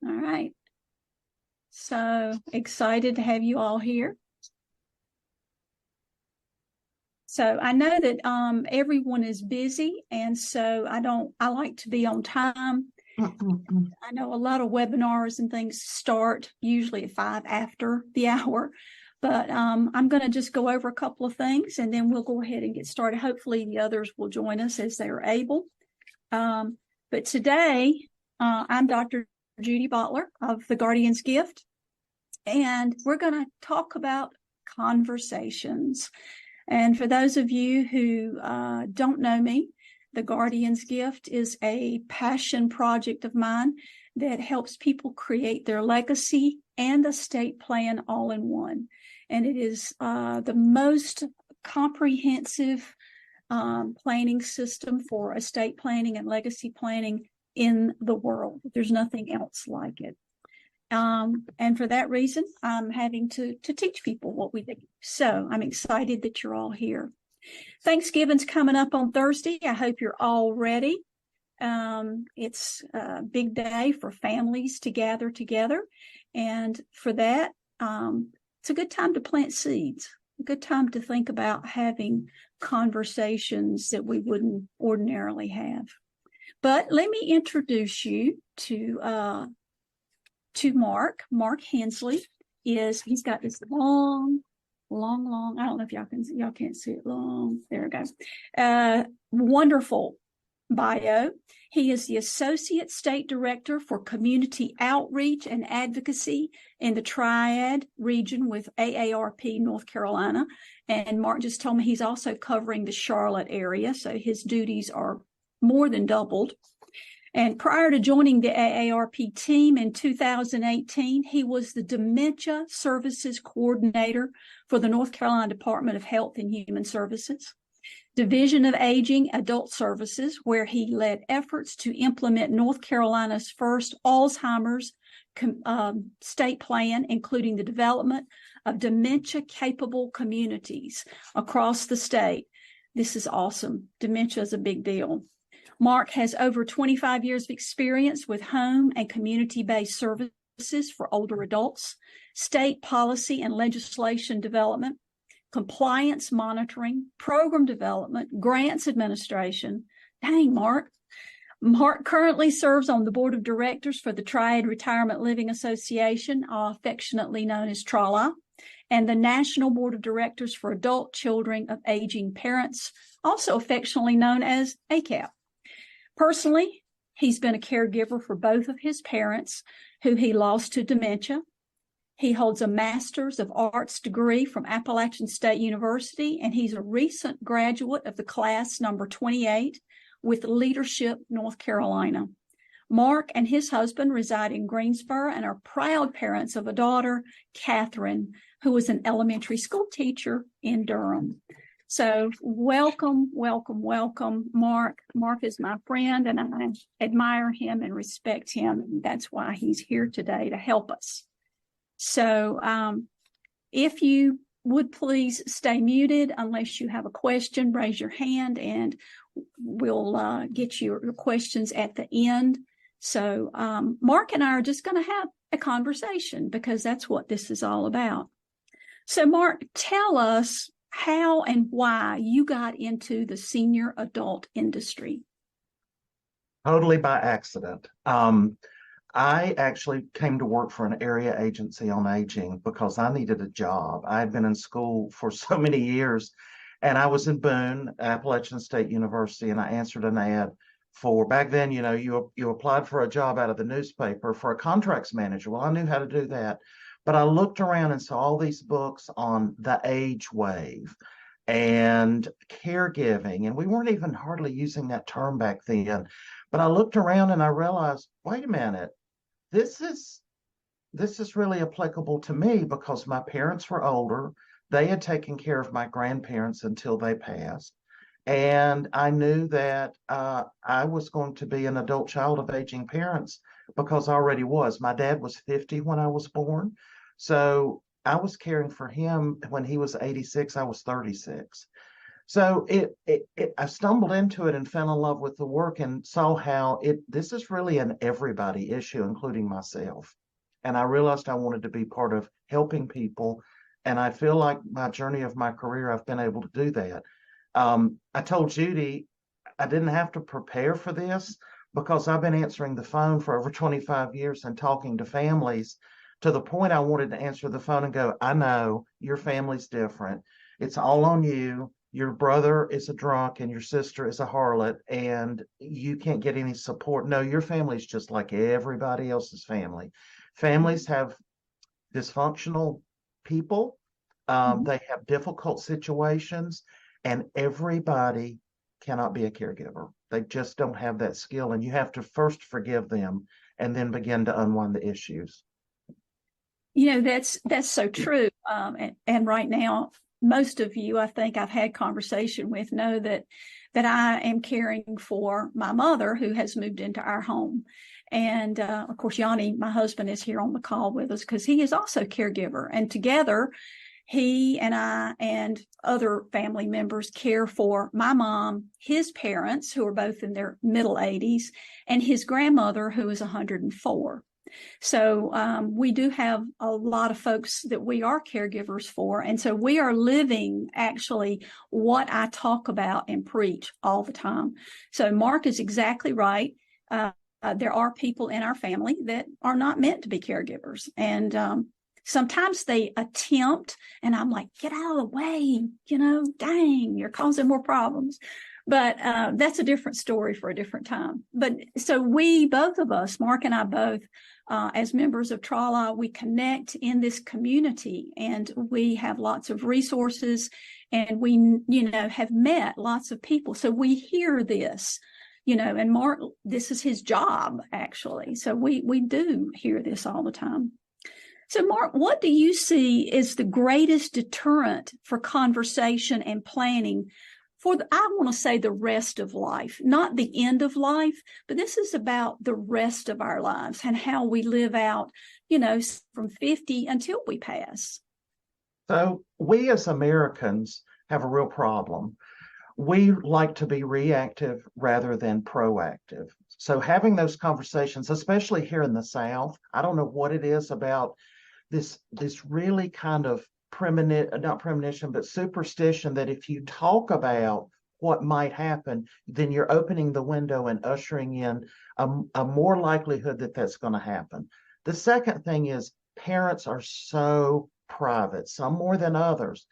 All right. So excited to have you all here. So I know that everyone is busy, and so I like to be on time. I know a lot of webinars and things start usually at 5 after the hour, but I'm going to just go over a couple of things and then we'll go ahead and get started. Hopefully the others will join us as they are able. But today I'm Dr. Judy Butler of The Guardian's Gift, and we're going to talk about conversations. And for those of you who don't know me, The Guardian's Gift is a passion project of mine that helps people create their legacy and estate plan all in one. And it is the most comprehensive planning system for estate planning and legacy planning in the world. There's nothing else like it. And for that reason, I'm having to teach people what we do. So I'm excited that you're all here. Thanksgiving's coming up on Thursday. I hope you're all ready. It's a big day for families to gather together. And for that, it's a good time to plant seeds, a good time to think about having conversations that we wouldn't ordinarily have. But let me introduce you to Mark. Mark Hensley he's got this long, I don't know if y'all can't see it long. There it goes. Wonderful bio. He is the Associate State Director for Community Outreach and Advocacy in the Triad region with AARP, North Carolina. And Mark just told me he's also covering the Charlotte area, so his duties are more than doubled. And prior to joining the AARP team in 2018, he was the Dementia Services Coordinator for the North Carolina Department of Health and Human Services, Division of Aging Adult Services, where he led efforts to implement North Carolina's first Alzheimer's state plan, including the development of dementia-capable communities across the state. This is awesome. Dementia is a big deal. Mark has over 25 years of experience with home and community-based services for older adults, state policy and legislation development, compliance monitoring, program development, grants administration. Dang, Mark. Mark currently serves on the board of directors for the Triad Retirement Living Association, affectionately known as TRALA, and the National Board of Directors for Adult Children of Aging Parents, also affectionately known as ACAP. Personally, he's been a caregiver for both of his parents, who he lost to dementia. He holds a Master's of Arts degree from Appalachian State University, and he's a recent graduate of the class number 28 with Leadership North Carolina. Mark and his husband reside in Greensboro and are proud parents of a daughter, Catherine, who is an elementary school teacher in Durham. So welcome, Mark. Mark is my friend, and I admire him and respect him. And that's why he's here today to help us. So if you would please stay muted unless you have a question, raise your hand, and we'll get your questions at the end. So Mark and I are just going to have a conversation because that's what this is all about. So Mark, tell us how and why you got into the senior adult industry. Totally by accident. I actually came to work for an area agency on aging because I needed a job. I had been in school for so many years, and I was in Boone, Appalachian State University, and I answered an ad for, back then, you applied for a job out of the newspaper for a contracts manager. Well, I knew how to do that. But I looked around and saw all these books on the age wave and caregiving, and we weren't even hardly using that term back then. But I looked around and I realized, wait a minute, this is really applicable to me because my parents were older. They had taken care of my grandparents until they passed. And I knew that I was going to be an adult child of aging parents because I already was. My dad was 50 when I was born. So I was caring for him when he was 86, I was 36. So I stumbled into it and fell in love with the work and saw how this is really an everybody issue, including myself. And I realized I wanted to be part of helping people. And I feel like my journey of my career, I've been able to do that. I told Judy I didn't have to prepare for this because I've been answering the phone for over 25 years and talking to families to the point I wanted to answer the phone and go, I know your family's different. It's all on you. Your brother is a drunk and your sister is a harlot and you can't get any support. No, your family's just like everybody else's family. Families have dysfunctional people. They have difficult situations, and everybody cannot be a caregiver. They just don't have that skill, and you have to first forgive them and then begin to unwind the issues. That's so true. And right now, most of you, I think I've had conversation with, know that I am caring for my mother who has moved into our home. And of course, Yanni, my husband, is here on the call with us because he is also a caregiver. And together, he and I and other family members care for my mom, his parents, who are both in their middle 80s, and his grandmother, who is 104. So we do have a lot of folks that we are caregivers for. And so we are living actually what I talk about and preach all the time. So Mark is exactly right. There are people in our family that are not meant to be caregivers. And sometimes they attempt, and I'm like, get out of the way, dang, you're causing more problems. But that's a different story for a different time. But so we, both of us, Mark and I both, as members of Trala, we connect in this community, and we have lots of resources, and we, have met lots of people. So we hear this, and Mark, this is his job, actually. So we do hear this all the time. So Mark, what do you see is the greatest deterrent for conversation and planning for I want to say the rest of life, not the end of life, but this is about the rest of our lives and how we live out, from 50 until we pass? So we as Americans have a real problem. We like to be reactive rather than proactive. So having those conversations, especially here in the South, I don't know what it is about this really kind of not premonition, but superstition that if you talk about what might happen, then you're opening the window and ushering in a more likelihood that that's going to happen. The second thing is parents are so private, some more than others.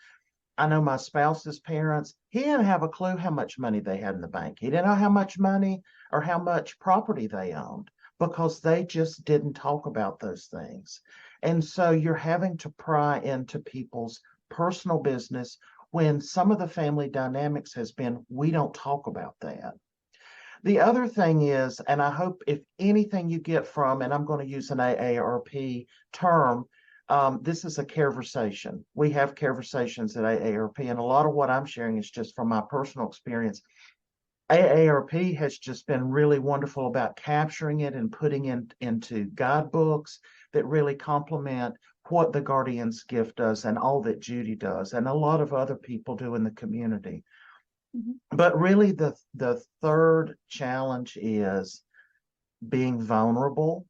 I know my spouse's parents, he didn't have a clue how much money they had in the bank. He didn't know how much money or how much property they owned because they just didn't talk about those things. And so you're having to pry into people's personal business when some of the family dynamics has been, we don't talk about that. The other thing is, and I hope if anything you get from, and I'm going to use an AARP term, this is a conversation. We have conversations at AARP, and a lot of what I'm sharing is just from my personal experience. AARP has just been really wonderful about capturing it and putting it into guidebooks that really complement what the Guardian's Gift does and all that Judy does and a lot of other people do in the community. Mm-hmm. But really the third challenge is being vulnerable,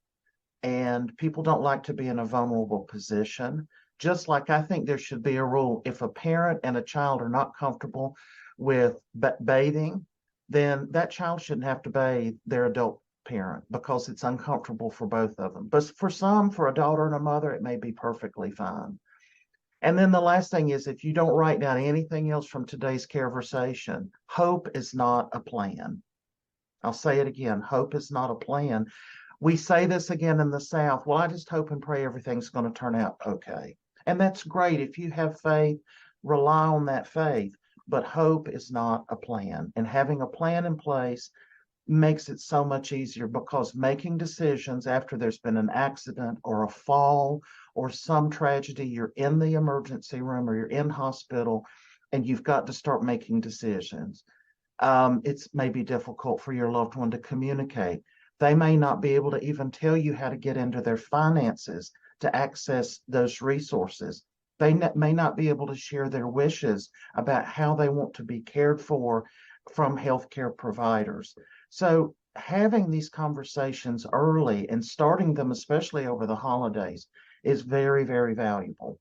and people don't like to be in a vulnerable position. Just like I think there should be a rule, if a parent and a child are not comfortable with bathing, then that child shouldn't have to bathe their adult parent because it's uncomfortable for both of them. But for some, for a daughter and a mother, it may be perfectly fine. And then the last thing is, if you don't write down anything else from today's conversation, hope is not a plan. I'll say it again, hope is not a plan. We say this again in the South, well, I just hope and pray everything's going to turn out okay. And that's great. If you have faith, rely on that faith. But hope is not a plan. And having a plan in place makes it so much easier, because making decisions after there's been an accident or a fall or some tragedy, you're in the emergency room or you're in hospital and you've got to start making decisions. It's maybe difficult for your loved one to communicate. They may not be able to even tell you how to get into their finances to access those resources. They may not be able to share their wishes about how they want to be cared for from healthcare providers. So having these conversations early and starting them, especially over the holidays, is very, very valuable.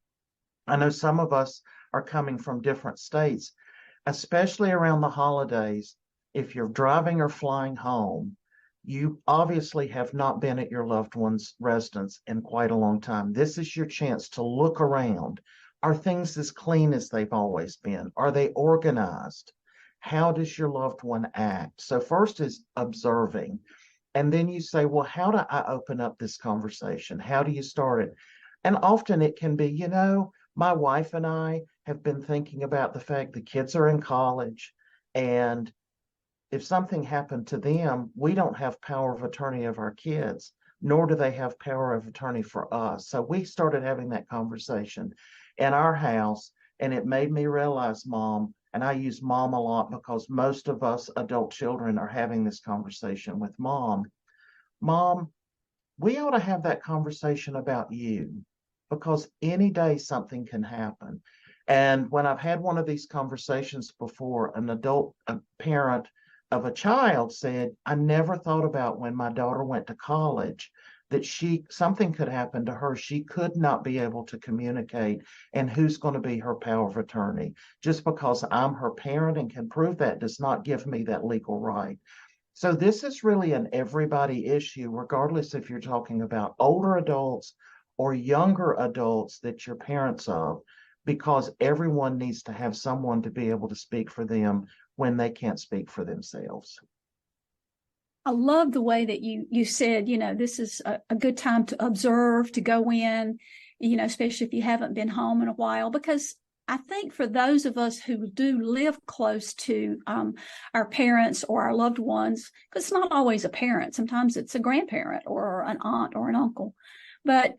I know some of us are coming from different states, especially around the holidays. If you're driving or flying home, you obviously have not been at your loved one's residence in quite a long time. This is your chance to look around. Are things as clean as they've always been? Are they organized? How does your loved one act? So first is observing. And then you say, well, how do I open up this conversation? How do you start it? And often it can be, my wife and I have been thinking about the fact the kids are in college, and if something happened to them, we don't have power of attorney of our kids, nor do they have power of attorney for us. So we started having that conversation in our house, and it made me realize, Mom, and I use mom a lot because most of us adult children are having this conversation with mom. Mom, we ought to have that conversation about you, because any day something can happen. And when I've had one of these conversations before, an adult, a parent of a child said, I never thought about when my daughter went to college that something could happen to her. She could not be able to communicate, and who's going to be her power of attorney? Just because I'm her parent and can prove that does not give me that legal right. So this is really an everybody issue, regardless if you're talking about older adults or younger adults that you're parents of, because everyone needs to have someone to be able to speak for them when they can't speak for themselves. I love the way that you said, this is a good time to observe, to go in, especially if you haven't been home in a while, because I think for those of us who do live close to our parents or our loved ones, because it's not always a parent, sometimes it's a grandparent or an aunt or an uncle, but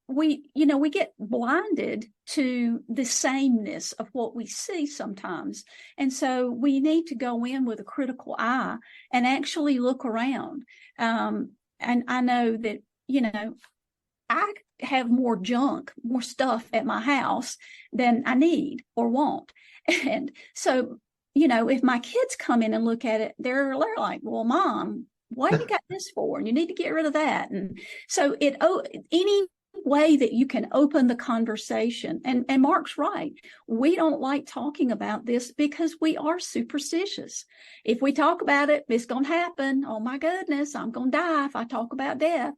we get blinded to the sameness of what we see sometimes. And so we need to go in with a critical eye and actually look around. And I know that, I have more junk, more stuff at my house than I need or want. And so, if my kids come in and look at it, they're like, well, Mom, what do you got this for? And you need to get rid of that. And so any way that you can open the conversation, and Mark's right, we don't like talking about this because we are superstitious. If we talk about it, it's going to happen. Oh my goodness, I'm going to die if I talk about death.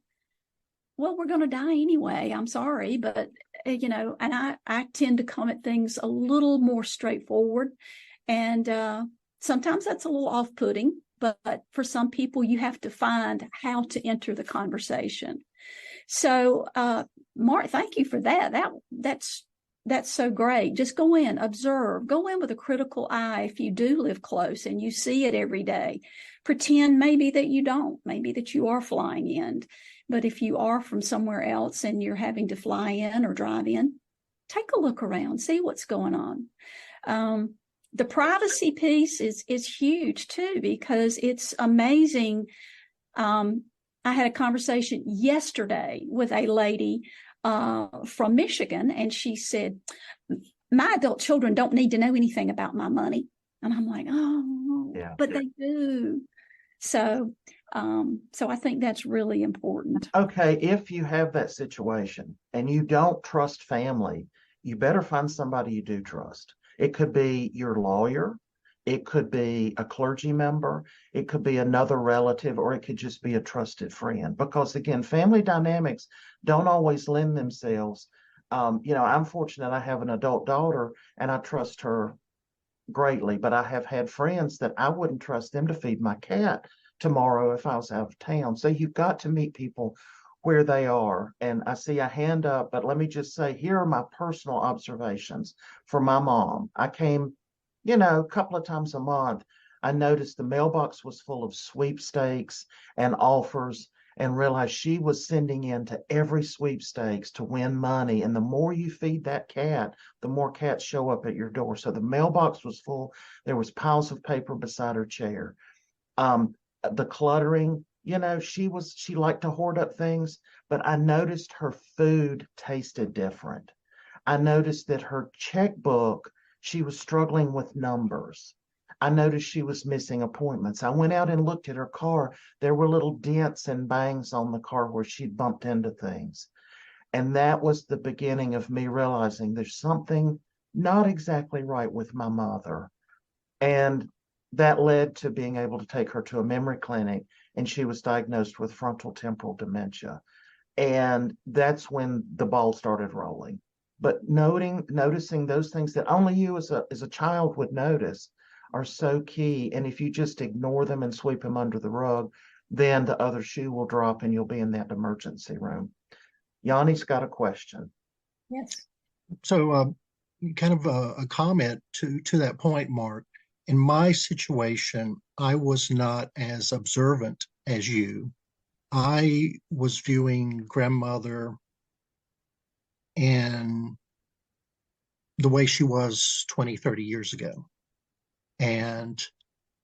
Well, we're going to die anyway. I'm sorry, but and I tend to come at things a little more straightforward, and sometimes that's a little off-putting. But for some people, you have to find how to enter the conversation. So, Mark, thank you for that. That's so great. Just go in, observe, go in with a critical eye. If you do live close and you see it every day, pretend maybe that you don't, maybe that you are flying in. But if you are from somewhere else and you're having to fly in or drive in, take a look around, see what's going on. The privacy piece is huge too, because it's amazing. I had a conversation yesterday with a lady from Michigan, and she said, my adult children don't need to know anything about my money. And I'm like, oh, yeah, but they do. So I think that's really important. Okay, if you have that situation and you don't trust family, you better find somebody you do trust. It could be your lawyer, it could be a clergy member, it could be another relative, or it could just be a trusted friend. Because again, family dynamics don't always lend themselves. I'm fortunate I have an adult daughter and I trust her greatly, but I have had friends that I wouldn't trust them to feed my cat tomorrow if I was out of town. So you've got to meet people where they are. And I see a hand up, but let me just say, here are my personal observations for my mom. I came, a couple of times a month. I noticed the mailbox was full of sweepstakes and offers, and realized she was sending in to every sweepstakes to win money. And the more you feed that cat, the more cats show up at your door. So the mailbox was full. There was piles of paper beside her chair. The cluttering, she liked to hoard up things, but I noticed her food tasted different. I noticed that her checkbook, she was struggling with numbers. I noticed she was missing appointments. I went out and looked at her car. There were little dents and bangs on the car where she'd bumped into things. And that was the beginning of me realizing there's something not exactly right with my mother. And that led to being able to take her to a memory clinic, and she was diagnosed with frontal temporal dementia. And that's when the ball started rolling. But noticing those things that only you as a child would notice are so key. And if you just ignore them and sweep them under the rug, then the other shoe will drop and you'll be in that emergency room. Yanni's got a question. Yes. So, kind of a comment to that point, Mark. In my situation, I was not as observant as you. I was viewing grandmother in the way she was 20, 30 years ago. And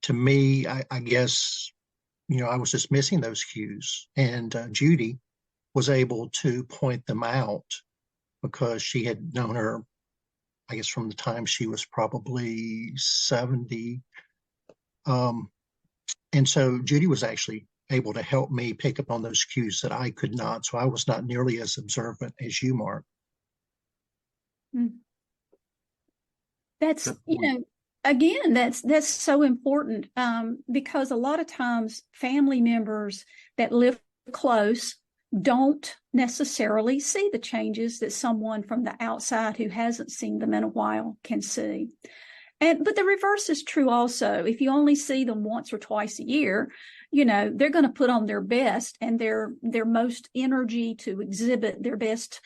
to me, I guess, I was just missing those cues. And Judy was able to point them out because she had known her, I guess, from the time she was probably 70. And so Judy was actually able to help me pick up on those cues that I could not. So I was not nearly as observant as you, Mark. That's, again, that's so important, because a lot of times family members that live close don't necessarily see the changes that someone from the outside who hasn't seen them in a while can see. But the reverse is true also. If you only see them once or twice a year, they're going to put on their best and their most energy to exhibit their best,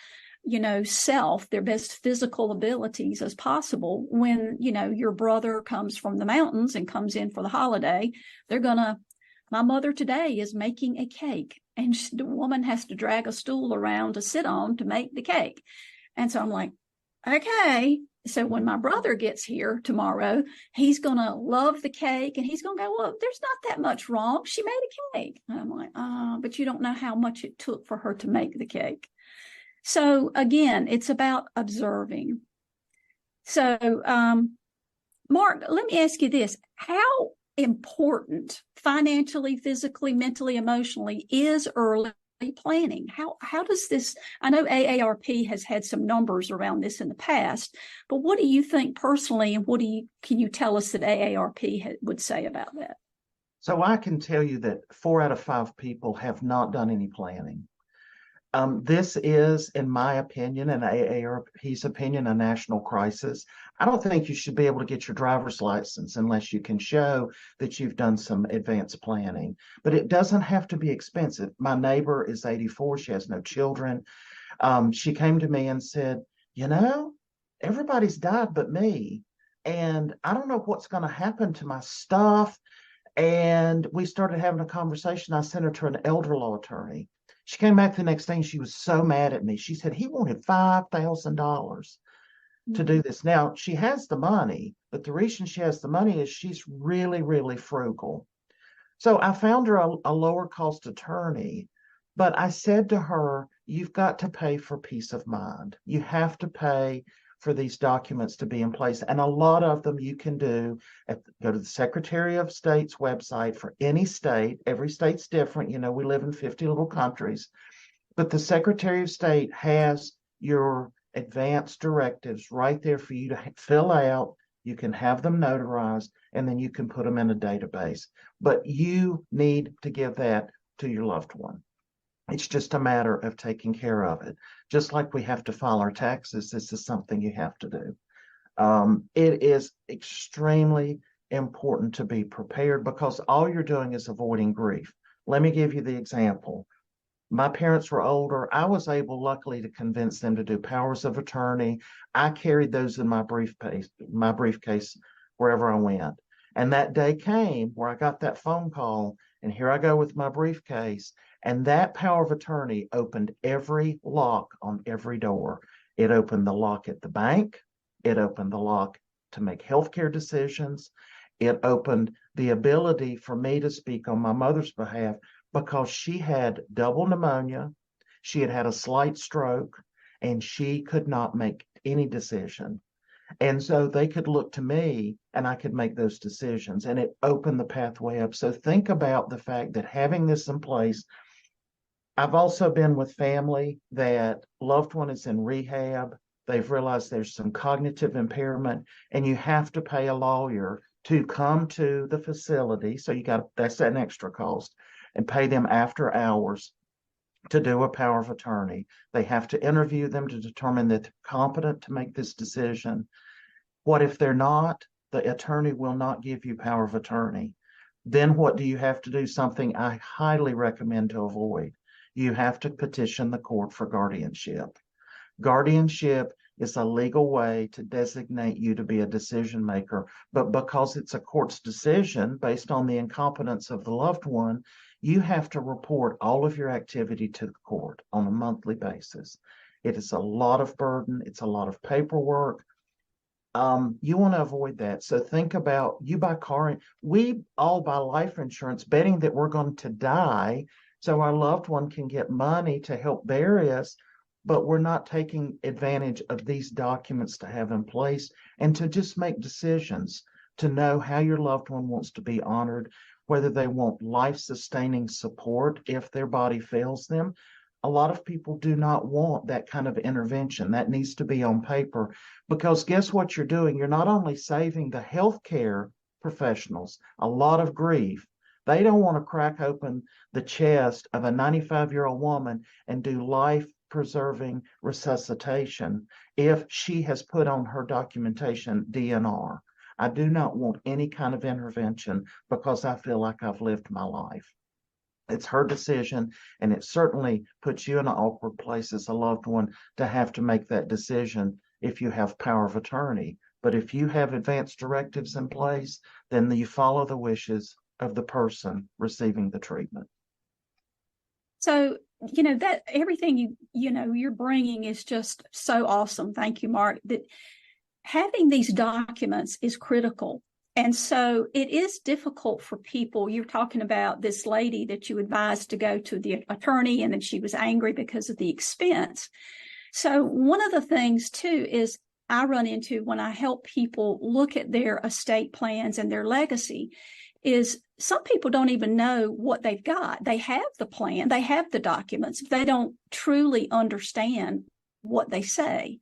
self, their best physical abilities as possible. When, your brother comes from the mountains and comes in for the holiday, my mother today is making a cake, and the woman has to drag a stool around to sit on to make the cake. And so I'm like, okay. So when my brother gets here tomorrow, he's going to love the cake, and he's going to go, well, there's not that much wrong. She made a cake. And I'm like, but you don't know how much it took for her to make the cake. So again, it's about observing. So, Mark, let me ask you this. How important financially, physically, mentally, emotionally is early planning? How does this, I know AARP has had some numbers around this in the past, but what do you think personally, and can you tell us that AARP would say about that? So I can tell you that 4 out of 5 people have not done any planning. This is, in my opinion, and AARP's opinion, a national crisis. I don't think you should be able to get your driver's license unless you can show that you've done some advanced planning. But it doesn't have to be expensive. My neighbor is 84. She has no children. She came to me and said, everybody's died but me. And I don't know what's going to happen to my stuff. And we started having a conversation. I sent her to an elder law attorney. She came back the next day and she was so mad at me. She said he wanted $5,000 to do this. Now, she has the money, but the reason she has the money is she's really, really frugal. So I found her a lower cost attorney, but I said to her, you've got to pay for peace of mind. You have to pay for these documents to be in place. And a lot of them you can do. Go to the Secretary of State's website for any state. Every state's different. We live in 50 little countries. But the Secretary of State has your advance directives right there for you to fill out. You can have them notarized, and then you can put them in a database. But you need to give that to your loved one. It's just a matter of taking care of it. Just like we have to file our taxes, this is something you have to do. It is extremely important to be prepared because all you're doing is avoiding grief. Let me give you the example. My parents were older. I was able, luckily, to convince them to do powers of attorney. I carried those in my briefcase wherever I went. And that day came where I got that phone call, and here I go with my briefcase. And that power of attorney opened every lock on every door. It opened the lock at the bank. It opened the lock to make healthcare decisions. It opened the ability for me to speak on my mother's behalf because she had double pneumonia. She had had a slight stroke, and she could not make any decision. And so they could look to me and I could make those decisions, and it opened the pathway up. So think about the fact that having this in place. I've also been with family that loved one is in rehab. They've realized there's some cognitive impairment, and you have to pay a lawyer to come to the facility. So that's an extra cost, and pay them after hours to do a power of attorney. They have to interview them to determine that they're competent to make this decision. What if they're not? The attorney will not give you power of attorney. Then what do you have to do? Something I highly recommend to avoid. You have to petition the court for guardianship. Guardianship is a legal way to designate you to be a decision maker, but because it's a court's decision based on the incompetence of the loved one, you have to report all of your activity to the court on a monthly basis. It is a lot of burden. It's a lot of paperwork. You want to avoid that. So think about, you buy we all buy life insurance betting that we're going to die so our loved one can get money to help bury us, but we're not taking advantage of these documents to have in place and to just make decisions, to know how your loved one wants to be honored, whether they want life-sustaining support if their body fails them. A lot of people do not want that kind of intervention. That needs to be on paper, because guess what you're doing? You're not only saving the healthcare professionals a lot of grief. They don't want to crack open the chest of a 95-year-old woman and do life-preserving resuscitation if she has put on her documentation DNR. I do not want any kind of intervention because I feel like I've lived my life. It's her decision, and it certainly puts you in an awkward place as a loved one to have to make that decision if you have power of attorney. But if you have advance directives in place, then you follow the wishes of the person receiving the treatment. So, that everything you're bringing is just so awesome. Thank you, Mark. That having these documents is critical. And so it is difficult for people. You're talking about this lady that you advised to go to the attorney, and then she was angry because of the expense. So one of the things too is I run into when I help people look at their estate plans and their legacy is some people don't even know what they've got. They have the plan, they have the documents, but they don't truly understand what they say.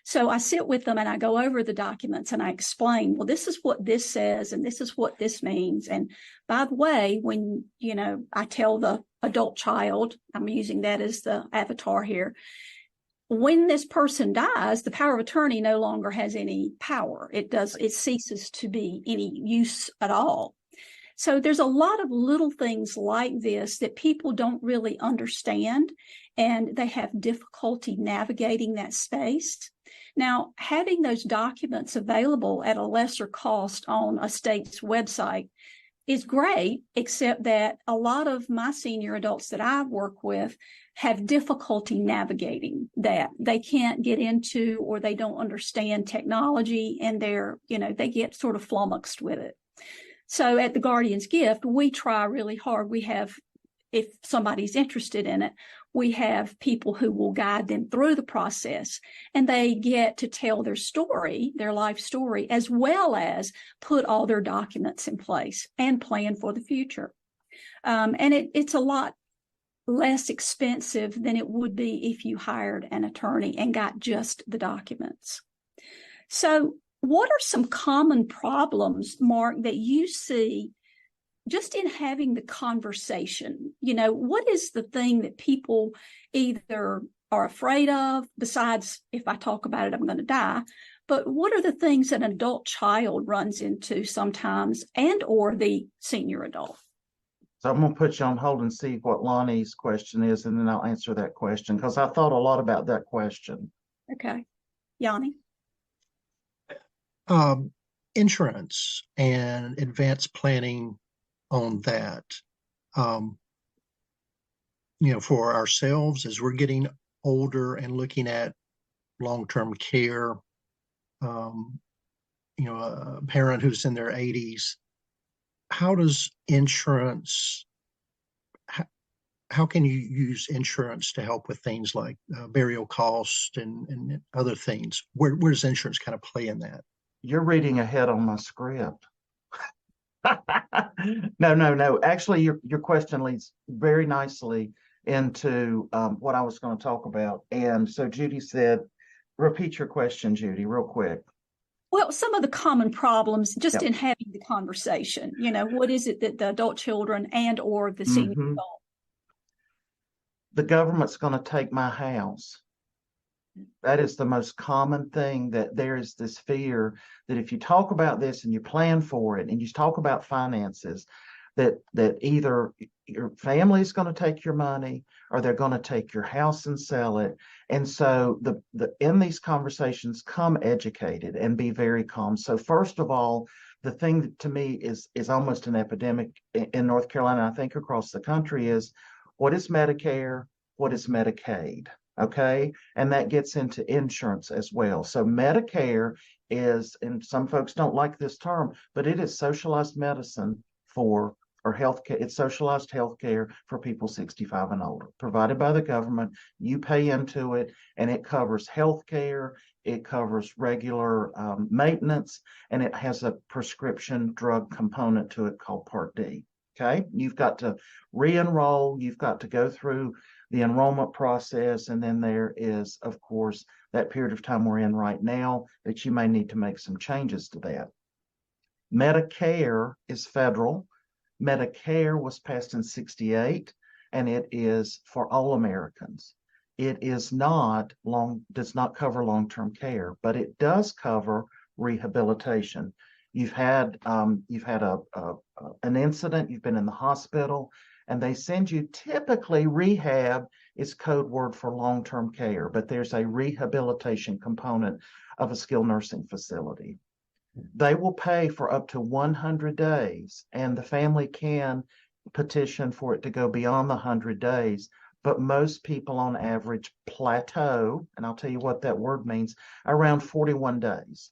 So I sit with them and I go over the documents and I explain, well, this is what this says and this is what this means. And by the way, when, I tell the adult child, I'm using that as the avatar here, when this person dies, the power of attorney no longer has any power. It ceases to be any use at all. So there's a lot of little things like this that people don't really understand, and they have difficulty navigating that space. Now, having those documents available at a lesser cost on a state's website is great, except that a lot of my senior adults that I work with have difficulty navigating that. They can't get into, or they don't understand technology, and they get sort of flummoxed with it. So at the Guardian's Gift, we try really hard. We have, if somebody's interested in it, we have people who will guide them through the process, and they get to tell their story, their life story, as well as put all their documents in place and plan for the future. And it's a lot less expensive than it would be if you hired an attorney and got just the documents. So what are some common problems, Mark, that you see just in having the conversation? What is the thing that people either are afraid of, besides if I talk about it, I'm going to die, but what are the things that an adult child runs into sometimes, and or the senior adult? So I'm going to put you on hold and see what Lonnie's question is, and then I'll answer that question, because I thought a lot about that question. Okay. Yanni? Insurance and advanced planning on that. For ourselves, as we're getting older and looking at long-term care, a parent who's in their 80s, how does insurance how can you use insurance to help with things like burial cost and other things? Where does insurance kind of play in that? You're reading ahead on my script. No. Actually, your question leads very nicely into what I was going to talk about. And so Judy said, repeat your question, Judy, real quick. Well, some of the common problems just Yep. in having the conversation, what is it that the adult children and or the senior adult? The government's going to take my house. That is the most common thing, that there is this fear that if you talk about this and you plan for it and you talk about finances, that either your family is going to take your money or they're going to take your house and sell it. And so in these conversations, come educated and be very calm. So first of all, the thing that to me is almost an epidemic in North Carolina, I think across the country, is what is Medicare, what is Medicaid? Okay. And that gets into insurance as well. So Medicare is, and some folks don't like this term, but it is socialized medicine for, or healthcare. It's socialized healthcare for people 65 and older, provided by the government. You pay into it, and it covers healthcare. It covers regular maintenance, and it has a prescription drug component to it called Part D. Okay. You've got to re-enroll. You've got to go through the enrollment process. And then there is, of course, that period of time we're in right now that you may need to make some changes to that. Medicare is federal. Medicare was passed in 68, and it is for all Americans. It is not does not cover long-term care, but it does cover rehabilitation. You've had an incident, you've been in the hospital, and they send you, typically rehab is code word for long-term care, but there's a rehabilitation component of a skilled nursing facility. They will pay for up to 100 days, and the family can petition for it to go beyond the 100 days. But most people on average plateau, and I'll tell you what that word means, around 41 days.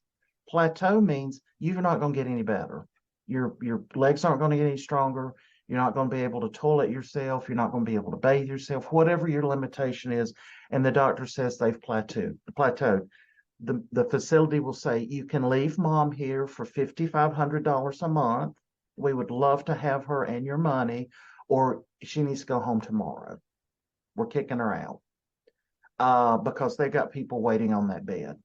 Plateau means you're not going to get any better. Your legs aren't going to get any stronger. You're not going to be able to toilet yourself. You're not going to be able to bathe yourself, whatever your limitation is. And the doctor says they've plateaued. The facility will say, you can leave mom here for $5,500 a month. We would love to have her and your money, or she needs to go home tomorrow. We're kicking her out because they got people waiting on that bed.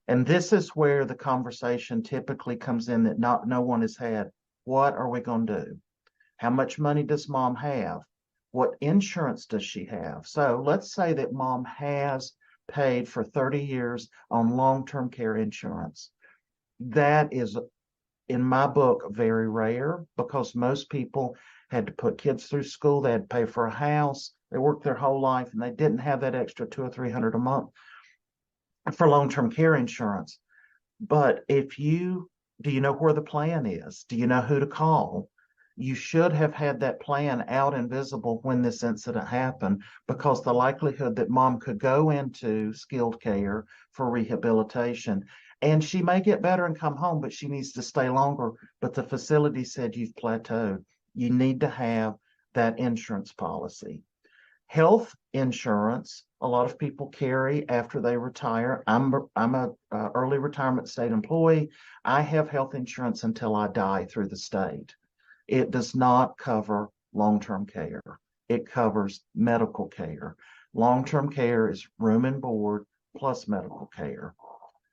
And this is where the conversation typically comes in that no one has had. What are we going to do? How much money does mom have? What insurance does she have? So let's say that mom has paid for 30 years on long-term care insurance. That is, in my book, very rare, because most people had to put kids through school. They had to pay for a house. They worked their whole life, and they didn't have that extra $200 or $300 a month for long-term care insurance. But do you know where the plan is? Do you know who to call? You should have had that plan out and visible when this incident happened, because the likelihood that mom could go into skilled care for rehabilitation, and she may get better and come home, but she needs to stay longer. But the facility said you've plateaued. You need to have that insurance policy. Health insurance, a lot of people carry after they retire. I'm a early retirement state employee. I have health insurance until I die through the state. It does not cover long-term care. It covers medical care. Long-term care is room and board plus medical care.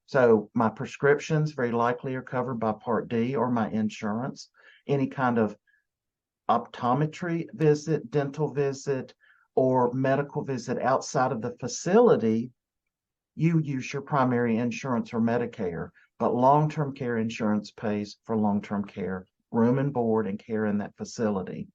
So my prescriptions very likely are covered by Part D or my insurance. Any kind of optometry visit, dental visit, or medical visit outside of the facility, you use your primary insurance or Medicare. But long-term care insurance pays for long-term care, room and board, and care in that facility.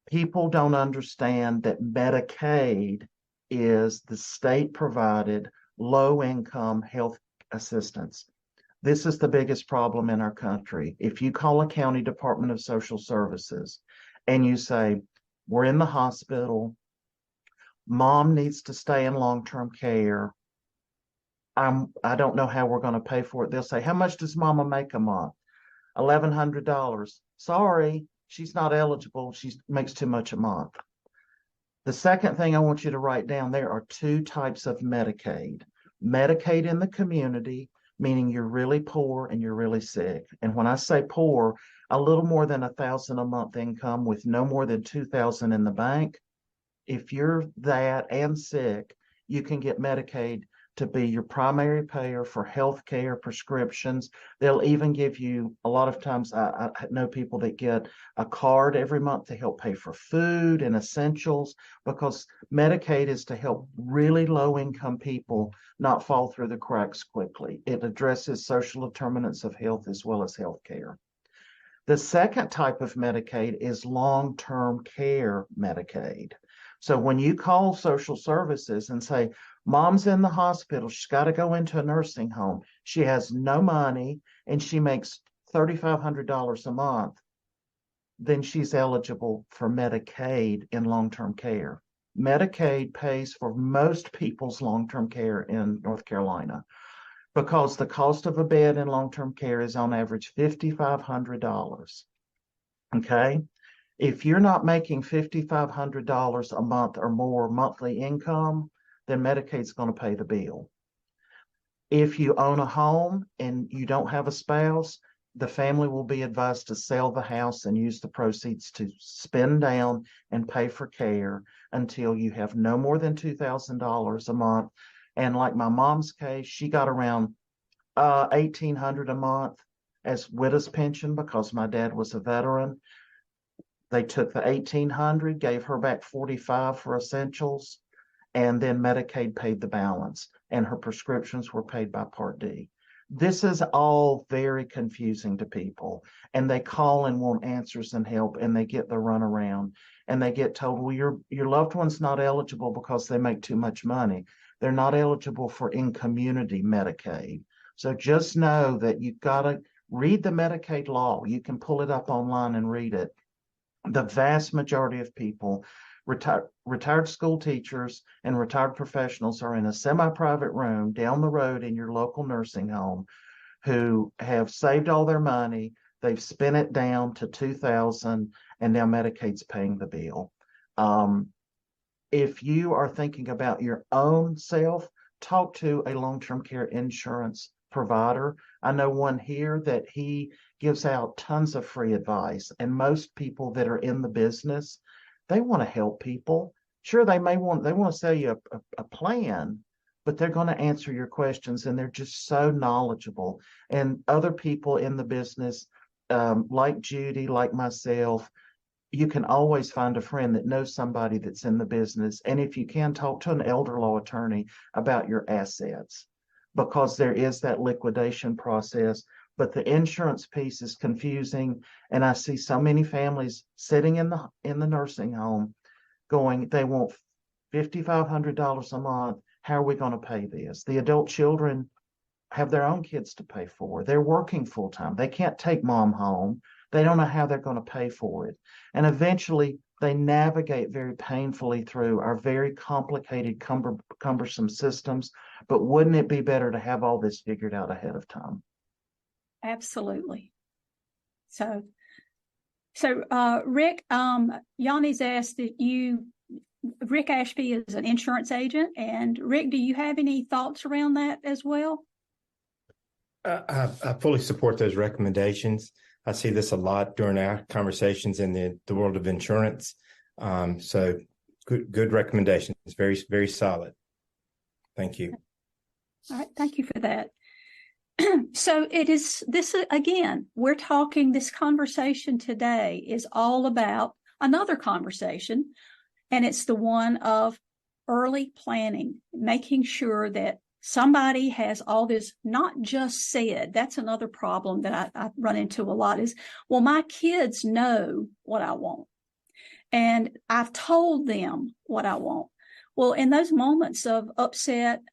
People don't understand that Medicaid is the state-provided low-income health assistance. This is the biggest problem in our country. If you call a county Department of Social Services and you say, we're in the hospital, mom needs to stay in long-term care, I don't know how we're going to pay for it. They'll say, how much does mama make a month? $1,100. Sorry, she's not eligible. She makes too much a month. The second thing I want you to write down, there are two types of Medicaid. Medicaid in the community, meaning you're really poor and you're really sick. And when I say poor, a little more than $1,000 a month income with no more than $2,000 in the bank. If you're that and sick, you can get Medicaid to be your primary payer for health care, prescriptions. They'll even give you, a lot of times I know people that get a card every month to help pay for food and essentials, because Medicaid is to help really low income people not fall through the cracks quickly. It addresses social determinants of health as well as health care. The second type of Medicaid is long-term care Medicaid. So when you call social services and say, Mom's in the hospital, she's got to go into a nursing home, she has no money, and she makes $3,500 a month, then she's eligible for Medicaid in long-term care. Medicaid pays for most people's long-term care in North Carolina, because the cost of a bed in long-term care is on average $5,500. Okay? If you're not making $5,500 a month or more monthly income, then Medicaid's going to pay the bill. If you own a home and you don't have a spouse, the family will be advised to sell the house and use the proceeds to spend down and pay for care until you have no more than $2,000 a month. And like my mom's case, she got around $1,800 a month as widow's pension because my dad was a veteran. They took the $1,800, gave her back $45 for essentials, and then Medicaid paid the balance, and her prescriptions were paid by Part D. This is all very confusing to people, and they call and want answers and help, and they get the runaround, and they get told, well, your loved one's not eligible because they make too much money. They're not eligible for in-community Medicaid. So just know that you've got to read the Medicaid law. You can pull it up online and read it. The vast majority of people, retired school teachers and retired professionals, are in a semi-private room down the road in your local nursing home who have saved all their money. They've spent it down to $2,000, and now Medicaid's paying the bill. If you are thinking about your own self, talk to a long-term care insurance provider. I know one here that he gives out tons of free advice, and most people that are in the business, they want to help people. Sure, they want to sell you a plan, but they're going to answer your questions, and they're just so knowledgeable. And other people in the business, like Judy, like myself, you can always find a friend that knows somebody that's in the business. And if you can, talk to an elder law attorney about your assets, because there is that liquidation process. But the insurance piece is confusing, and I see so many families sitting in the nursing home going, they want $5,500 a month. How are we going to pay this? The adult children have their own kids to pay for. They're working full time. They can't take mom home. They don't know how they're going to pay for it. And eventually they navigate very painfully through our very complicated, cumbersome systems. But wouldn't it be better to have all this figured out ahead of time? Absolutely. So Rick, Yanni's asked that Rick Ashby is an insurance agent. And Rick, do you have any thoughts around that as well? I fully support those recommendations. I see this a lot during our conversations in the world of insurance. So good recommendations. Very, very solid. Thank you. All right. Thank you for that. So again, we're talking, this conversation today is all about another conversation, and it's the one of early planning, making sure that somebody has all this not just said. That's another problem that I run into a lot is, well, my kids know what I want, and I've told them what I want. Well, in those moments of upset,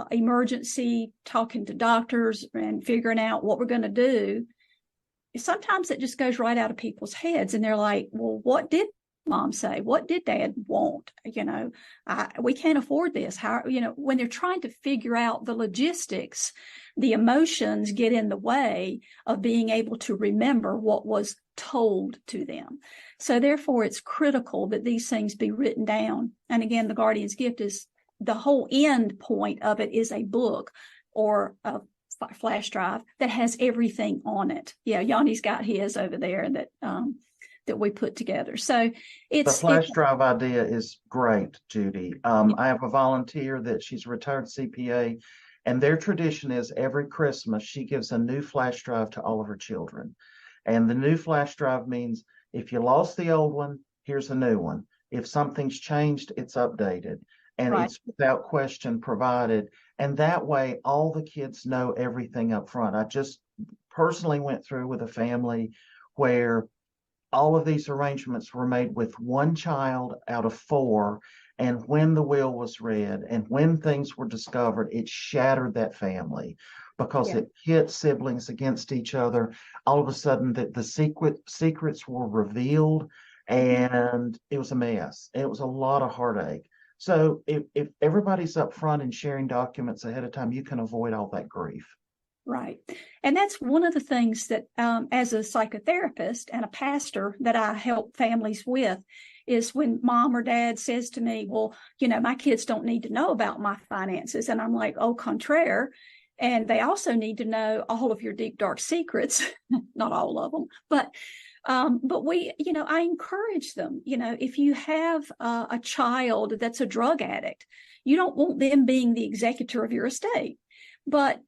emergency, talking to doctors and figuring out what we're going to do, sometimes it just goes right out of people's heads. And they're like, well, what did mom say? What did dad want? We can't afford this. How, when they're trying to figure out the logistics, the emotions get in the way of being able to remember what was told to them. So therefore, it's critical that these things be written down. And again, the guardian's gift is the whole end point of it is a book or a flash drive that has everything on it. Yeah, Yanni's got his over there that we put together. So the flash drive idea is great, Judy. I have a volunteer that she's a retired CPA, and their tradition is every Christmas she gives a new flash drive to all of her children. And the new flash drive means if you lost the old one, here's a new one. If something's changed, it's updated. And it's without question provided. And that way, all the kids know everything up front. I just personally went through with a family where all of these arrangements were made with one child out of 4. And when the will was read and when things were discovered, it shattered that family because it hit siblings against each other. All of a sudden, the secrets were revealed, and it was a mess. It was a lot of heartache. So if everybody's up front and sharing documents ahead of time, you can avoid all that grief. Right. And that's one of the things that as a psychotherapist and a pastor that I help families with is when mom or dad says to me, well, my kids don't need to know about my finances. And I'm like, au contraire. And they also need to know all of your deep, dark secrets, not all of them, but we, I encourage them, if you have a child that's a drug addict, you don't want them being the executor of your estate. But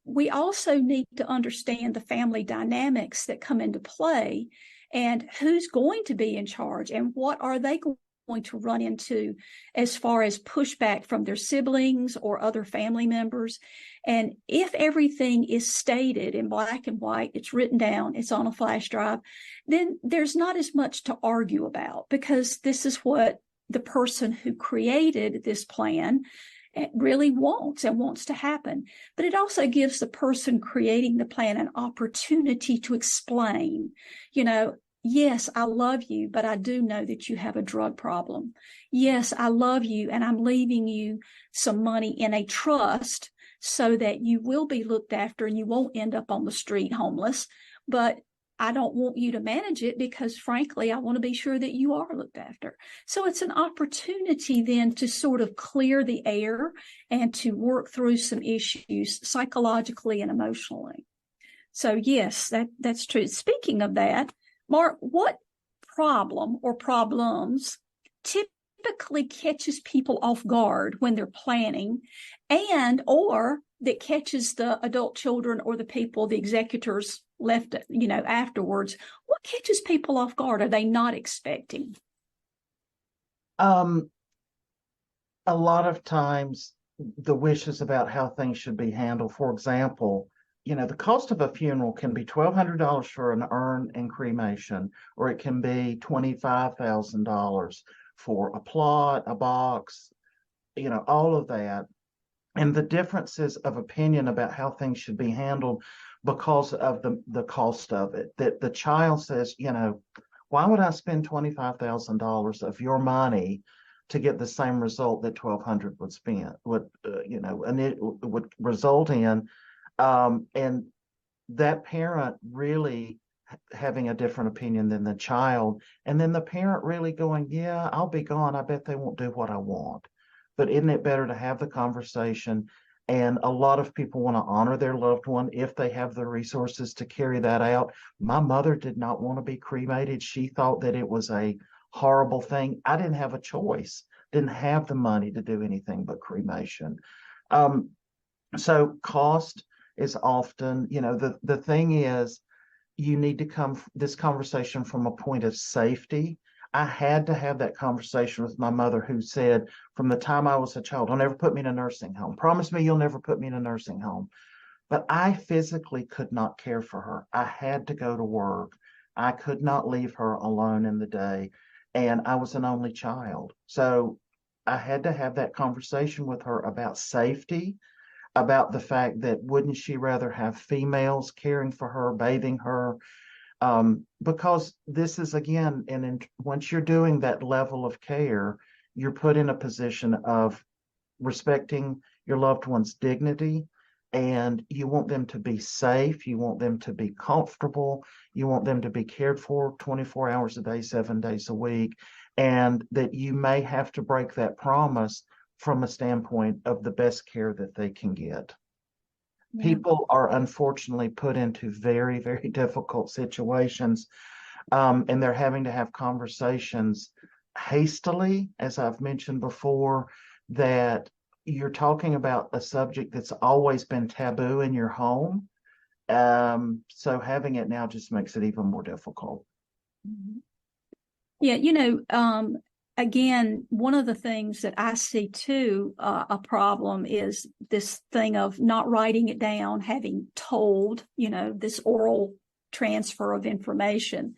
we also need to understand the family dynamics that come into play and who's going to be in charge and what are they going to run into as far as pushback from their siblings or other family members. And if everything is stated in black and white, it's written down, it's on a flash drive, then there's not as much to argue about because this is what the person who created this plan really wants to happen. But it also gives the person creating the plan an opportunity to explain, yes, I love you, but I do know that you have a drug problem. Yes, I love you, and I'm leaving you some money in a trust so that you will be looked after and you won't end up on the street homeless. But I don't want you to manage it because, frankly, I want to be sure that you are looked after. So it's an opportunity then to sort of clear the air and to work through some issues psychologically and emotionally. So, yes, that's true. Speaking of that, Mark, what problem or problems typically catches people off guard when they're planning or that catches the adult children or the people, the executors left, afterwards? What catches people off guard? Are they not expecting? A lot of times the wishes about how things should be handled. For example, the cost of a funeral can be $1,200 for an urn and cremation, or it can be $25,000 for a plot, a box, all of that. And the differences of opinion about how things should be handled because of the cost of it. That the child says, why would I spend $25,000 of your money to get the same result that $1,200 and it would result in, and that parent really having a different opinion than the child, and then the parent really going, yeah, I'll be gone. I bet they won't do what I want. But isn't it better to have the conversation? And a lot of people want to honor their loved one if they have the resources to carry that out. My mother did not want to be cremated. She thought that it was a horrible thing. I didn't have a choice, didn't have the money to do anything but cremation. So cost is often, the thing is, you need to come this conversation from a point of safety. I had to have that conversation with my mother, who said from the time I was a child, don't ever put me in a nursing home. Promise me you'll never put me in a nursing home. But I physically could not care for her. I had to go to work. I could not leave her alone in the day. And I was an only child. So I had to have that conversation with her about safety, about the fact that wouldn't she rather have females caring for her, bathing her, Because this is, again, once you're doing that level of care, you're put in a position of respecting your loved one's dignity, and you want them to be safe, you want them to be comfortable, you want them to be cared for 24 hours a day, 7 days a week, and that you may have to break that promise from a standpoint of the best care that they can get. Yeah. People are unfortunately put into very, very difficult situations, and they're having to have conversations hastily, as I've mentioned before, that you're talking about a subject that's always been taboo in your home. So having it now just makes it even more difficult. Yeah, again, one of the things that I see too, a problem is this thing of not writing it down, having told, this oral transfer of information.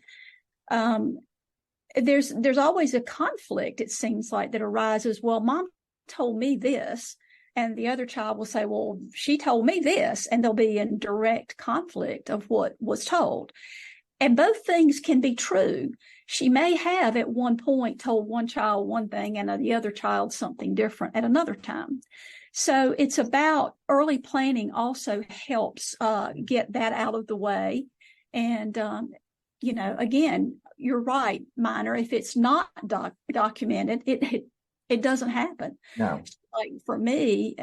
There's always a conflict, it seems like, that arises. Well, mom told me this, and the other child will say, well, she told me this, and they'll be in direct conflict of what was told. And both things can be true. She may have at one point told one child one thing and the other child something different at another time. So it's about early planning also helps get that out of the way. And, again, you're right, Minor, if it's not documented, it doesn't happen. No. Like for me,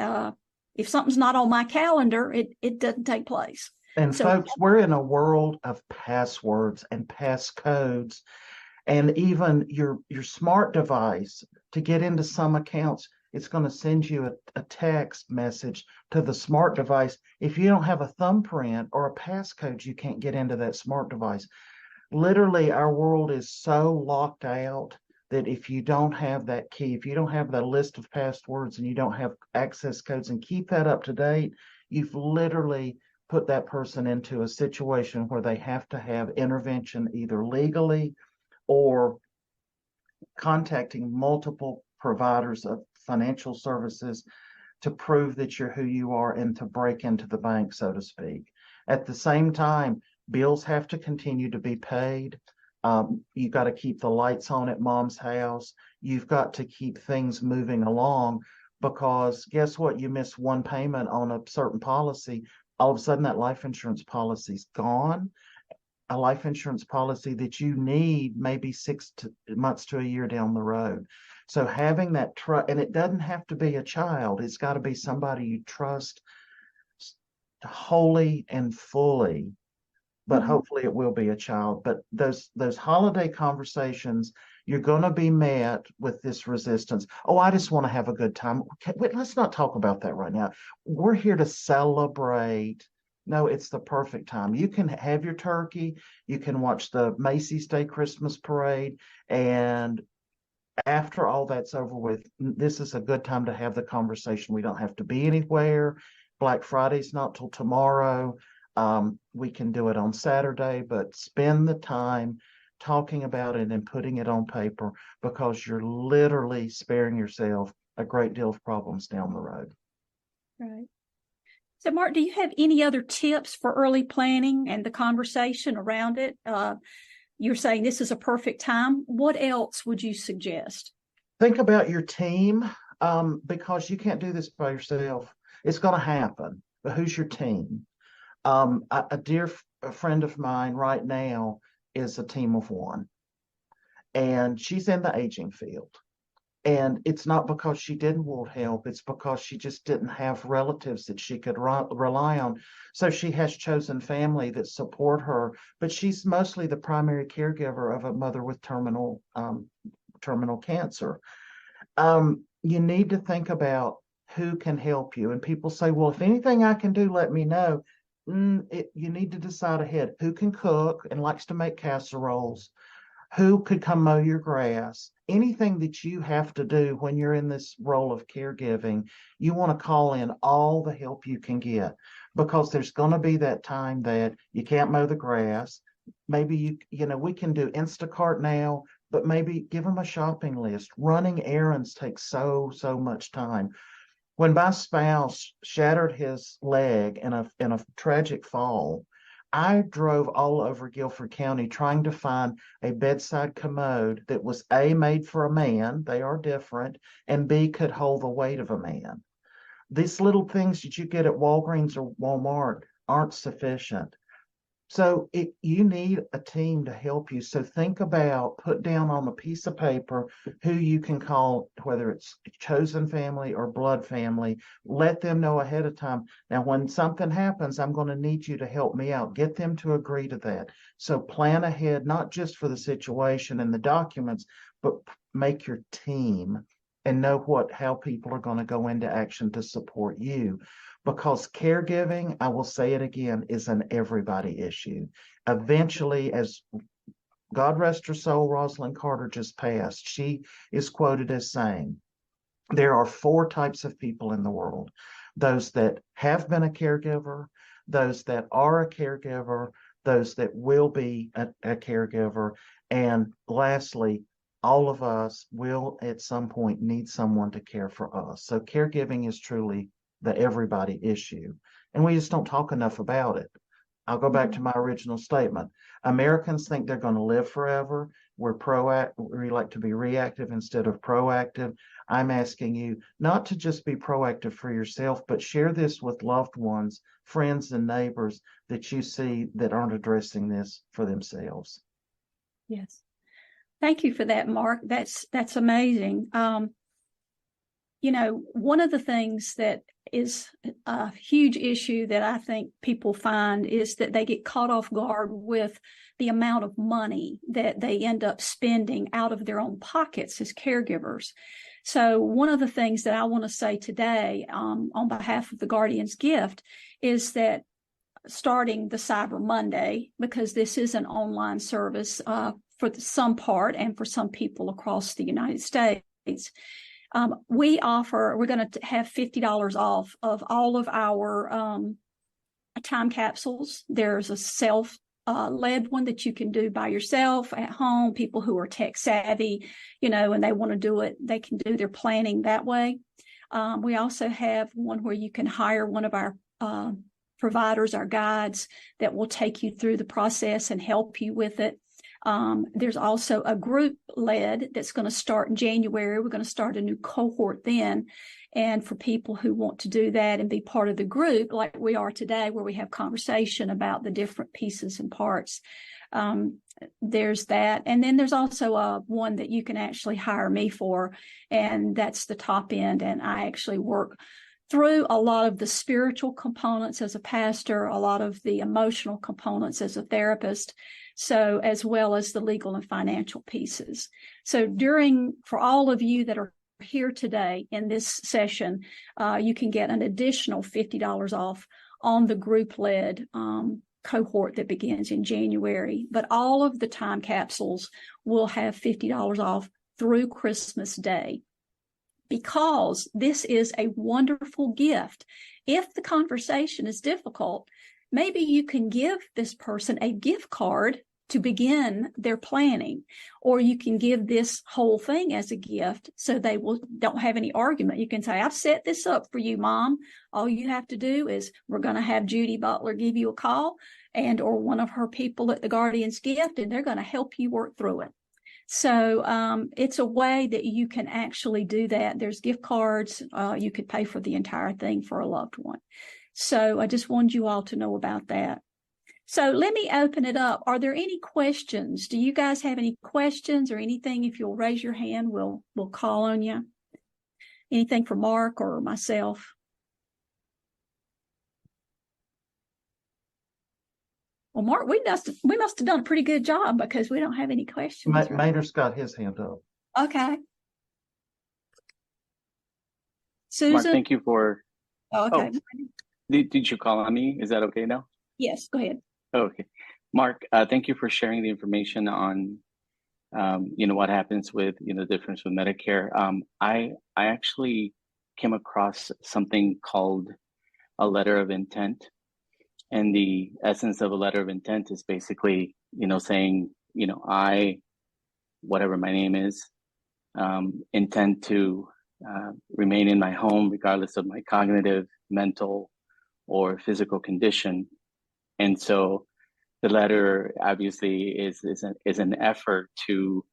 if something's not on my calendar, it doesn't take place. And so, folks, we're in a world of passwords and passcodes, and even your smart device, to get into some accounts, it's going to send you a text message to the smart device. If you don't have a thumbprint or a passcode, you can't get into that smart device. Literally, our world is so locked out that if you don't have that key, if you don't have that list of passwords and you don't have access codes and keep that up to date, you've literally put that person into a situation where they have to have intervention either legally or contacting multiple providers of financial services to prove that you're who you are and to break into the bank, so to speak. At the same time, bills have to continue to be paid. You've got to keep the lights on at mom's house. You've got to keep things moving along, because guess what? You miss one payment on a certain policy, all of a sudden that life insurance policy's gone. A life insurance policy that you need maybe 6 months to a year down the road. So having that trust, and it doesn't have to be a child, it's got to be somebody you trust wholly and fully, but hopefully it will be a child. But those holiday conversations, you're going to be met with this resistance. Oh, I just want to have a good time. Wait, let's not talk about that right now. We're here to celebrate. No, it's the perfect time. You can have your turkey. You can watch the Macy's Day Christmas Parade. And after all that's over with, this is a good time to have the conversation. We don't have to be anywhere. Black Friday's not till tomorrow. We can do it on Saturday, but spend the time talking about it and putting it on paper, because you're literally sparing yourself a great deal of problems down the road. Right. So, Mark, do you have any other tips for early planning and the conversation around it? You're saying this is a perfect time. What else would you suggest? Think about your team, because you can't do this by yourself. It's going to happen, but who's your team? A dear friend of mine right now is a team of one, and she's in the aging field. And it's not because she didn't want help. It's because she just didn't have relatives that she could rely on. So she has chosen family that support her, but she's mostly the primary caregiver of a mother with terminal cancer. You need to think about who can help you. And people say, well, if anything I can do, let me know. You need to decide ahead who can cook and likes to make casseroles, who could come mow your grass. Anything that you have to do when you're in this role of caregiving, you want to call in all the help you can get, because there's going to be that time that you can't mow the grass. Maybe we can do Instacart now, but maybe give them a shopping list. Running errands takes so much time. When my spouse shattered his leg in a tragic fall, I drove all over Guilford County trying to find a bedside commode that was A, made for a man, they are different, and B, could hold the weight of a man. These little things that you get at Walgreens or Walmart aren't sufficient. So you need a team to help you. So think about, put down on a piece of paper who you can call, whether it's chosen family or blood family. Let them know ahead of time. Now, when something happens, I'm going to need you to help me out. Get them to agree to that. So plan ahead, not just for the situation and the documents, but make your team and know how people are going to go into action to support you. Because caregiving, I will say it again, is an everybody issue. Eventually, as God rest her soul, Rosalind Carter just passed, she is quoted as saying, there are 4 types of people in the world: those that have been a caregiver, those that are a caregiver, those that will be a caregiver, and lastly, all of us will at some point need someone to care for us. So caregiving is truly the everybody issue, and we just don't talk enough about it. I'll go back to my original statement. Americans think they're going to live forever. We like to be reactive instead of proactive. I'm asking you not to just be proactive for yourself, but share this with loved ones, friends, and neighbors that you see that aren't addressing this for themselves. Yes. Thank you for that, Mark. That's amazing. One of the things that is a huge issue that I think people find is that they get caught off guard with the amount of money that they end up spending out of their own pockets as caregivers. So one of the things that I want to say today on behalf of the Guardian's Gift is that starting the Cyber Monday, because this is an online service for some part and for some people across the United States, we're going to have $50 off of all of our time capsules. There's a self-led one that you can do by yourself at home. People who are tech savvy, and they want to do it, they can do their planning that way. We also have one where you can hire one of our providers, our guides, that will take you through the process and help you with it. There's also a group led that's going to start in January. We're going to start a new cohort then. And for people who want to do that and be part of the group like we are today, where we have conversation about the different pieces and parts, there's that. And then there's also one that you can actually hire me for, and that's the top end. And I actually work through a lot of the spiritual components as a pastor, a lot of the emotional components as a therapist, so as well as the legal and financial pieces. So for all of you that are here today in this session, you can get an additional $50 off on the group-led cohort that begins in January. But all of the time capsules will have $50 off through Christmas Day, because this is a wonderful gift. If the conversation is difficult, maybe you can give this person a gift card to begin their planning, or you can give this whole thing as a gift so they don't have any argument. You can say, I've set this up for you, Mom. All you have to do is we're going to have Judy Butler give you a call or one of her people at the Guardian's Gift, and they're going to help you work through it. So it's a way that you can actually do that. There's gift cards. You could pay for the entire thing for a loved one. So I just wanted you all to know about that. So let me open it up. Are there any questions? Do you guys have any questions or anything? If you'll raise your hand, we'll call on you. Anything for Mark or myself? Well, Mark, we must have done a pretty good job, because we don't have any questions. Right? Mater's got his hand up. Okay. Susan? Mark, thank you for... Oh, okay. Did you call on me? Is that okay now? Yes, go ahead. Okay. Mark, thank you for sharing the information on, what happens with, the difference with Medicare. I actually came across something called a letter of intent. And the essence of a letter of intent is basically, saying, I, whatever my name is, intend to remain in my home regardless of my cognitive, mental, or physical condition. And so the letter obviously is an effort to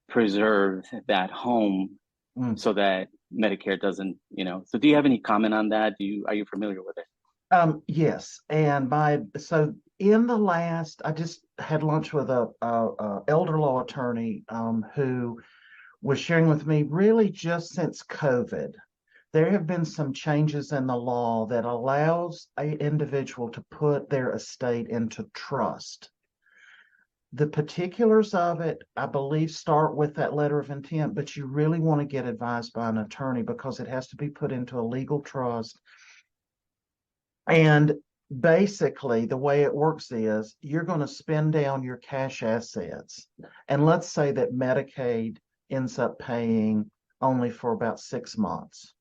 preserve that home so that Medicare doesn't, So do you have any comment on that? Are you familiar with it? Yes, and so in the last, I just had lunch with a elder law attorney who was sharing with me really just since COVID, there have been some changes in the law that allows an individual to put their estate into trust. The particulars of it, I believe, start with that letter of intent, but you really want to get advised by an attorney because it has to be put into a legal trust. And basically, the way it works is you're going to spend down your cash assets. And let's say that Medicaid ends up paying only for about 6 months.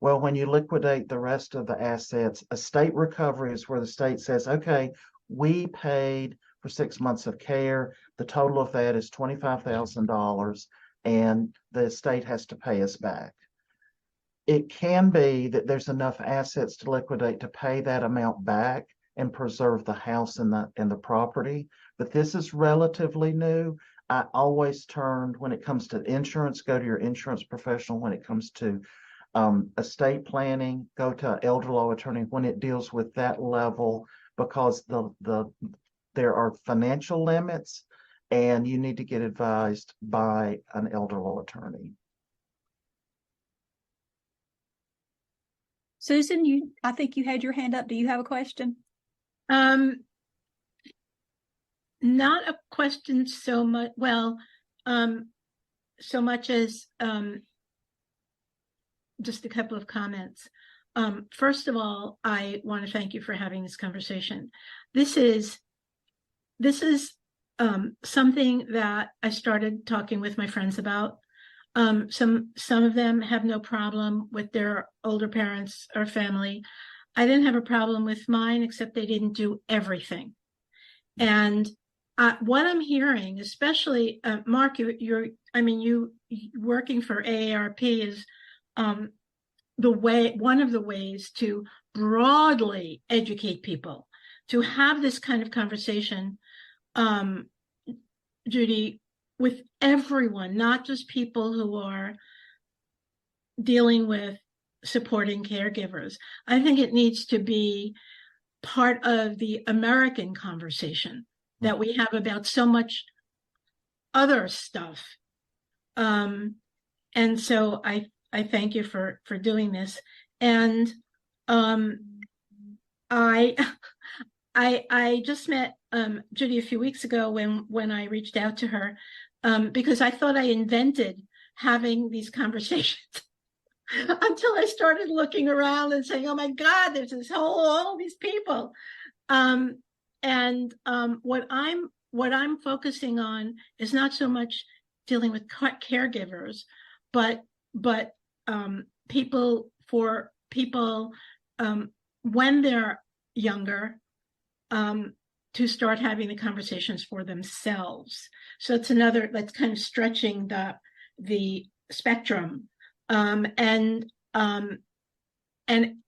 Well, when you liquidate the rest of the assets, estate recovery is where the state says, okay, we paid for 6 months of care. The total of that is $25,000, and the estate has to pay us back. It can be that there's enough assets to liquidate to pay that amount back and preserve the house and the property. But this is relatively new. I always when it comes to insurance, go to your insurance professional. When it comes to estate planning, go to an elder law attorney when it deals with that level, because there are financial limits and you need to get advised by an elder law attorney. Susan, I think you had your hand up. Do you have a question? Not a question so much. Well, so much as just a couple of comments. First of all, I want to thank you for having this conversation. This is something that I started talking with my friends about. Some of them have no problem with their older parents or family. I didn't have a problem with mine, except they didn't do everything. And what I'm hearing, especially Mark, you working for AARP is one of the ways to broadly educate people, to have this kind of conversation, Judy, with everyone, not just people who are dealing with supporting caregivers. I think it needs to be part of the American conversation that we have about so much other stuff. And so I thank you for doing this. And I just met Judy a few weeks ago when I reached out to her, because I thought I invented having these conversations until I started looking around and saying, oh my God, there's all these people. What I'm focusing on is not so much dealing with caregivers, but people when they're younger, to start having the conversations for themselves. So it's that's kind of stretching the spectrum, and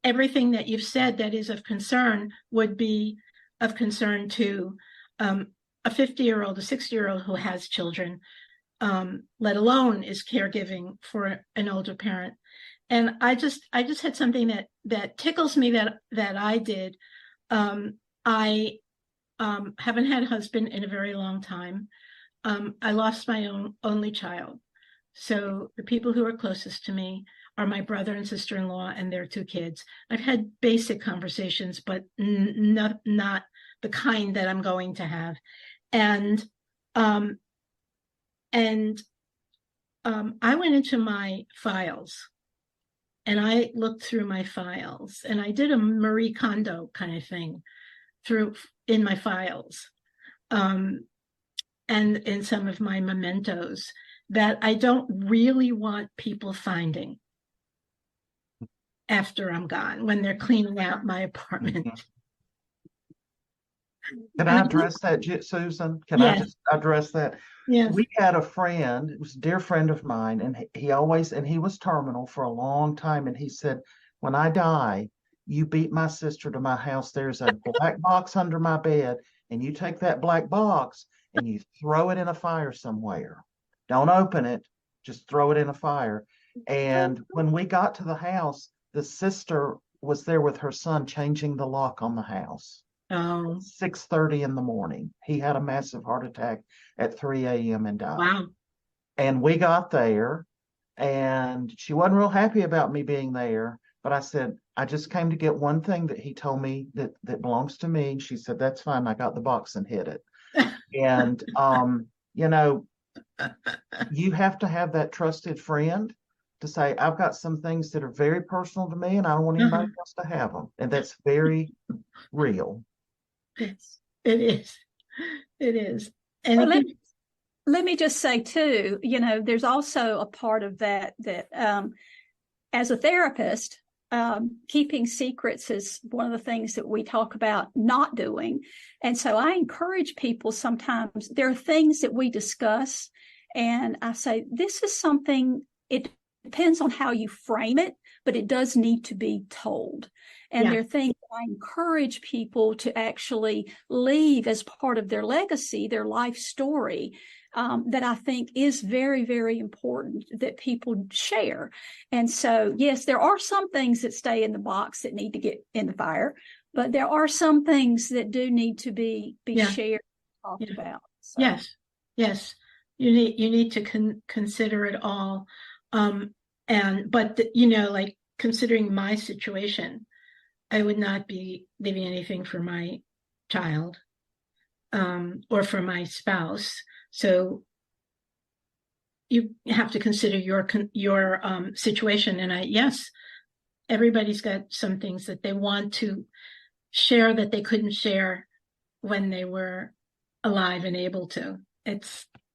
everything that you've said that is of concern would be of concern to a 50-year-old, a 60-year-old who has children, let alone is caregiving for an older parent. And I just had something that tickles me that I did. I haven't had a husband in a very long time. I lost my only child. So the people who are closest to me are my brother and sister-in-law and their 2 kids. I've had basic conversations, but not the kind that I'm going to have. And I went into my files and I looked through my files, and I did a Marie Kondo kind of thing in my files, and in some of my mementos that I don't really want people finding after I'm gone, when they're cleaning out my apartment. Can I address that, Susan? Can I just address that? Yes. We had a friend, it was a dear friend of mine, and he was terminal for a long time. And he said, when I die, you beat my sister to my house. There's a black box under my bed. and you take that black box and you throw it in a fire somewhere. Don't open it, just throw it in a fire. And when we got to the house, the sister was there with her son changing the lock on the house. Oh, 6:30 in the morning. He had a massive heart attack at 3 a.m. and died. wow. And we got there, and she wasn't real happy about me being there. But I said, I just came to get one thing that he told me that belongs to me. And she said, that's fine. I got the box and hid it. And, you know, you have to have that trusted friend to say, I've got some things that are very personal to me and I don't want anybody else to have them. And that's very real. Yes, it is. It is. And Well, let me just say too, you know, there's also a part of that as a therapist, keeping secrets is one of the things that we talk about not doing. And so I encourage people, sometimes there are things that we discuss and I say, this is something, it depends on how you frame it, but it does need to be told. And there are things I encourage people to actually leave as part of their legacy, their life story, that I think is very, very important that people share. And so, yes, there are some things that stay in the box that need to get in the fire, but there are some things that do need to be shared, talked about. So. Yes. You need to consider it all. But you know, like considering my situation, I would not be leaving anything for my child, or for my spouse. So you have to consider your situation. And yes, everybody's got some things that they want to share that they couldn't share when they were alive and able to.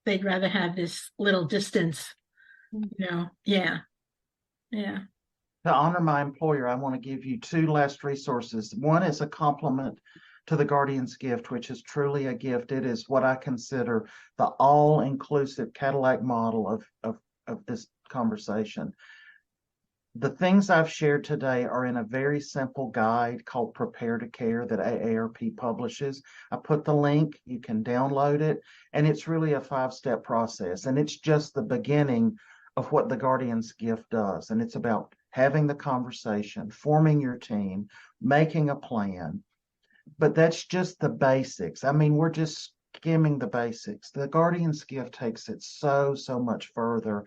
They'd rather have this little distance, you know. Yeah. To honor my employer, I want to give you two last resources. One is a compliment to the Guardian's Gift, which is truly a gift. It is what I consider the all-inclusive Cadillac model of this conversation. The things I've shared today are in a very simple guide called Prepare to Care that AARP publishes. I put the link, you can download it, and it's really a 5-step process. And it's just the beginning of what the Guardian's Gift does. And it's about having the conversation, forming your team, making a plan. But that's just the basics. I mean, we're just skimming the basics. The Guardian's Gift takes it so much further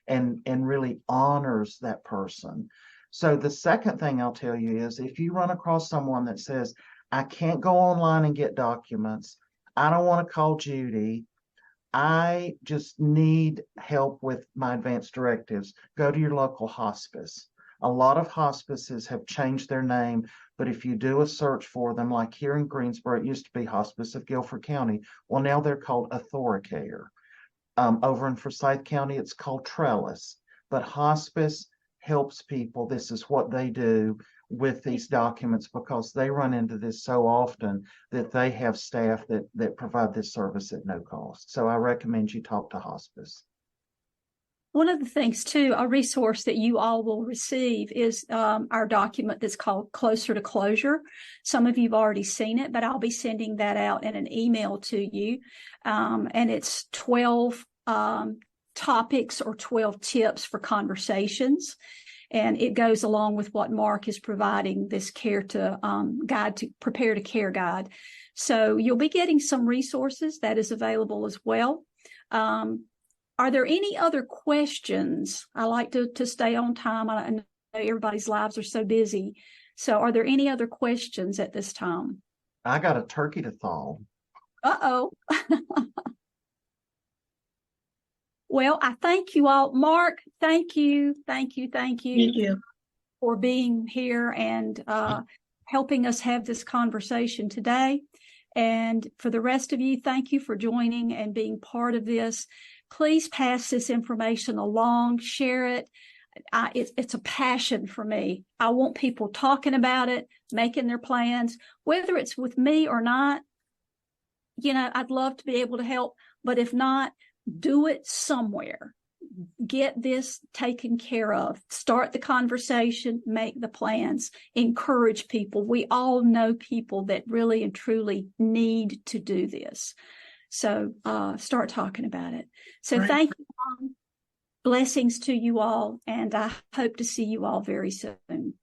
and really honors that person. So the second thing I'll tell you is if you run across someone that says, I can't go online and get documents, I don't want to call Judy, I just need help with my advanced directives, go to your local hospice. A lot of hospices have changed their name, but if you do a search for them, like here in Greensboro, it used to be Hospice of Guilford County. Well, now they're called AuthoriCare. Over in Forsyth County, it's called Trellis. But hospice helps people. This is what they do with these documents because they run into this so often that they have staff that provide this service at no cost. So I recommend you talk to hospice. One of the things, too, a resource that you all will receive is our document that's called Closer to Closure. Some of you have already seen it, but I'll be sending that out in an email to you. And it's 12 topics or 12 tips for conversations. And it goes along with what Mark is providing, this guide to Prepare to Care guide. So you'll be getting some resources that is available as well. Are there any other questions? I like to stay on time. I know everybody's lives are so busy. So are there any other questions at this time? I got a turkey to thaw. Uh-oh. Well, I thank you all. Mark, thank you for being here and helping us have this conversation today. And for the rest of you, thank you for joining and being part of this. Please pass this information along, share it. It's a passion for me. I want people talking about it, making their plans, whether it's with me or not. You know, I'd love to be able to help, but if not, do it somewhere. get this taken care of. Start the conversation, make the plans, encourage people. We all know people that really and truly need to do this. So start talking about it. So thank you, Mom. Blessings to you all, and I hope to see you all very soon.